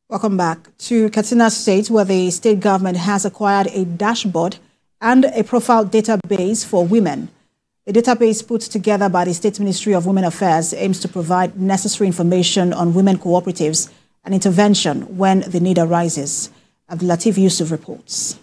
Welcome back to Katsina State, where the state government has acquired a dashboard and a profile database for women. The database put together by the State Ministry of Women Affairs aims to provide necessary information on women cooperatives and intervention when the need arises. Abdulatif Yusuf reports.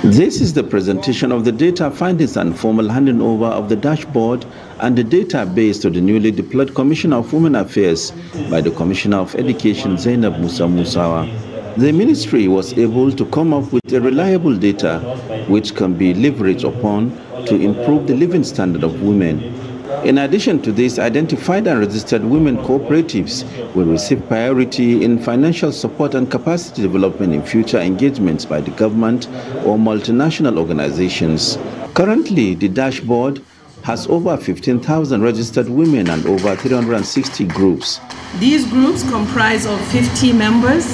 This is the presentation of the data findings and formal handing over of the dashboard and the database to the newly deployed Commissioner of Women Affairs by the Commissioner of Education, Zainab Musa Musawa. The ministry was able to come up with a reliable data which can be leveraged upon to improve the living standard of women. In addition to this, identified and registered women cooperatives will receive priority in financial support and capacity development in future engagements by the government or multinational organizations. Currently, the dashboard has over 15,000 registered women and over 360 groups. These groups comprise of 50 members.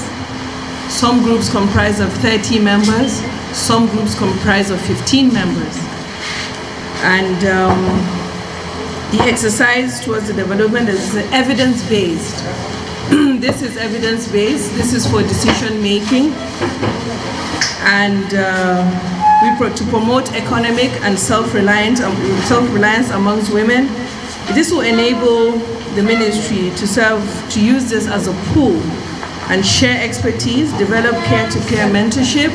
Some groups comprise of 30 members. Some groups comprise of 15 members. And the exercise towards the development is evidence-based. This is evidence-based. This is for decision-making. And to promote economic and self-reliance amongst women. This will enable the ministry to use this as a pool and share expertise, develop peer-to-peer mentorship,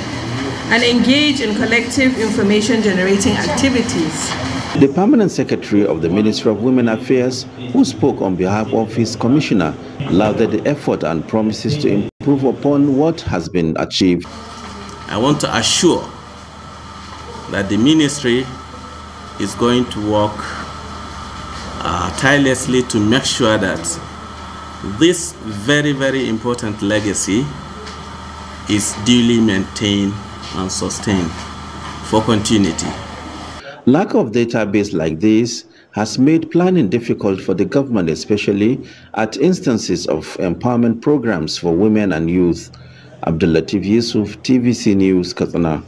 and engage in collective information-generating activities. The Permanent Secretary of the Ministry of Women Affairs, who spoke on behalf of his commissioner, lauded the effort and promises to improve upon what has been achieved. I want to assure that the ministry is going to work tirelessly to make sure that this very, very important legacy is duly maintained and sustained for continuity. Lack of database like this has made planning difficult for the government, especially at instances of empowerment programs for women and youth. Abdulatif Yusuf, TVC News, Katsina.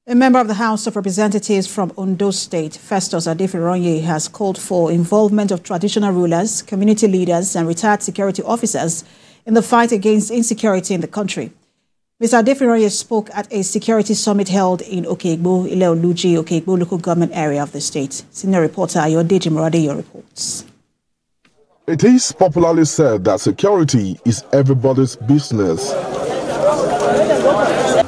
A member of the House of Representatives from Ondo State, Festus Adefironye, has called for involvement of traditional rulers, community leaders, and retired security officers in the fight against insecurity in the country. Mr. Adefironye spoke at a security summit held in Okegbo, Ile-Oluji, Okegbo local government area of the state. Senior reporter Ayodeji Morade reports. It is popularly said that security is everybody's business.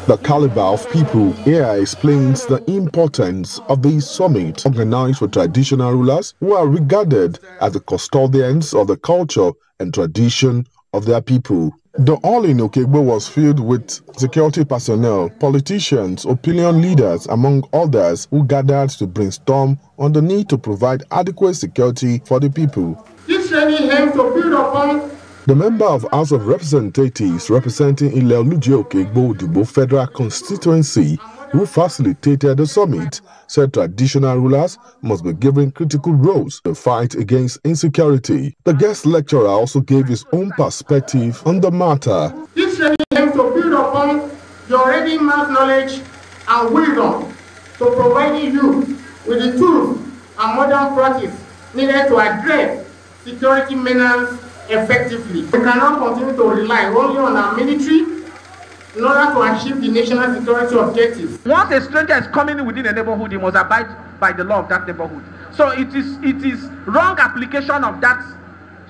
The caliber of people here explains the importance of this summit organized for traditional rulers who are regarded as the custodians of the culture and tradition of their people. The hall in Okegbo was filled with security personnel, politicians, opinion leaders, among others, who gathered to brainstorm on the need to provide adequate security for the people. This training aims to build upon. The member of House of Representatives representing Ile-Oluji Okegbo Udibo Federal Constituency, who facilitated the summit, said traditional rulers must be given critical roles to fight against insecurity. The guest lecturer also gave his own perspective on the matter. This training aims to build upon the already mass knowledge and wisdom to provide you with the tools and modern practice needed to address security menace effectively. We cannot continue to rely only on our military in order to achieve the national security objectives. Once a stranger is coming within a neighborhood, he must abide by the law of that neighborhood. So it is wrong application of that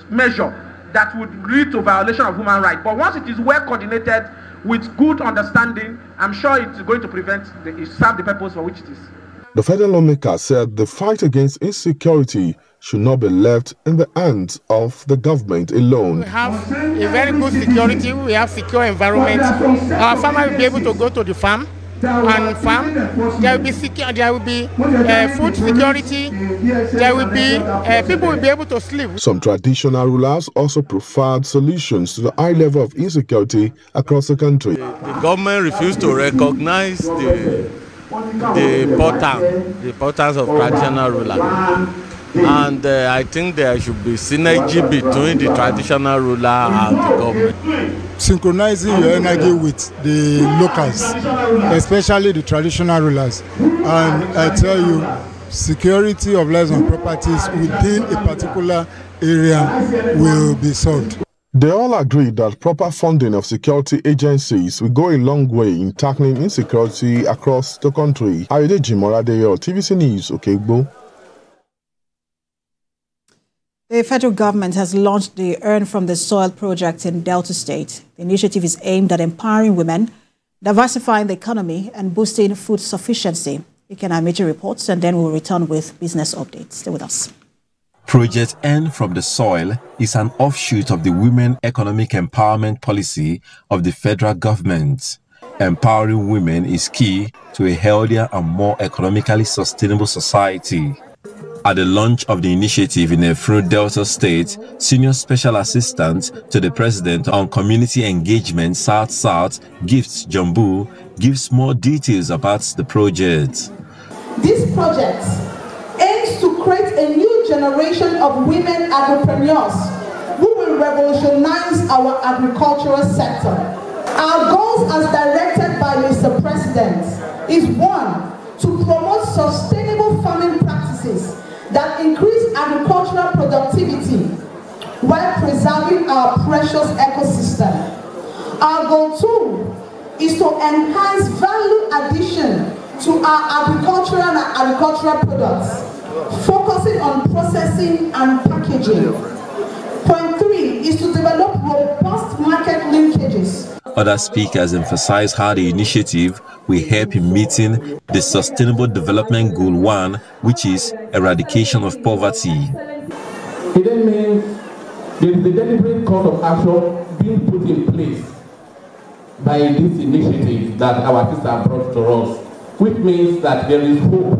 measure that would lead to violation of human rights. But once it is well coordinated with good understanding, I'm sure it's going to serve the purpose for which it is. The federal lawmaker said the fight against insecurity should not be left in the hands of the government alone. We have a very good security, we have secure environment. Our farmers will be able to go to the farm and farm. There will be food security. There will be people will be able to sleep. Some traditional rulers also preferred solutions to the high level of insecurity across the country. The government refused to recognize the importance of traditional rulers. And I think there should be synergy between the traditional ruler and the government. Synchronizing your energy with the locals, especially the traditional rulers. And I tell you, security of lives and properties within a particular area will be solved. They all agreed that proper funding of security agencies will go a long way in tackling insecurity across the country. Ayodeji Moradeyo, TVC News, Okegbo. The federal government has launched the Earn from the Soil project in Delta State. The initiative is aimed at empowering women, diversifying the economy, and boosting food sufficiency. You can have major reports, and then we'll return with business updates. Stay with us. Project Earn from the Soil is an offshoot of the Women Economic Empowerment Policy of the federal government. Empowering women is key to a healthier and more economically sustainable society. At the launch of the initiative in Efru, Delta State, Senior Special Assistant to the President on Community Engagement South-South, Gifts Jambu, gives more details about the project. This project aims to create a new generation of women entrepreneurs who will revolutionize our agricultural sector. Our goals as directed by Mr. President is 1, to promote sustainable farming practices that increase agricultural productivity while preserving our precious ecosystem. Our goal 2 is to enhance value addition to our agricultural and agricultural products, focusing on processing and packaging. Point 3 is to develop robust market linkages. Other speakers emphasize how the initiative will help in meeting the Sustainable Development Goal 1, which is eradication of poverty. It then means there is a deliberate course of action being put in place by this initiative that our sisters have brought to us, which means that there is hope.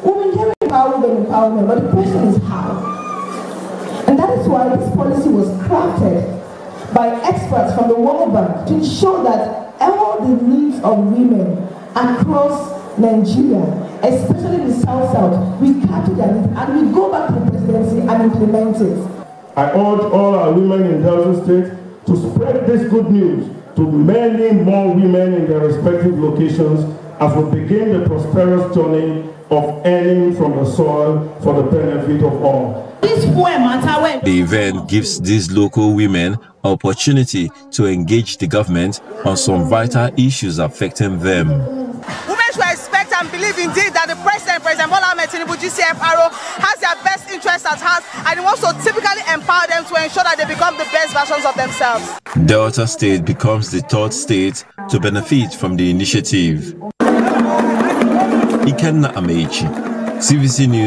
Women can empower empowerment, but the question is how. And that is why this policy was crafted by experts from the World Bank to ensure that all the needs of women across Nigeria, especially the South-South, we capture their needs and we go back to the presidency and implement it. I urge all our women in Delta State to spread this good news to many more women in their respective locations as we begin the prosperous journey of earning from the soil for the benefit of all. The event gives these local women opportunity to engage the government on some vital issues affecting them. Women should expect and believe indeed that the President Bola Tinubu GCFRO has their best interests at heart, and he wants to typically empower them to ensure that they become the best versions of themselves. Delta State becomes the 3rd state to benefit from the initiative. Ikenna Amechi, TVC News.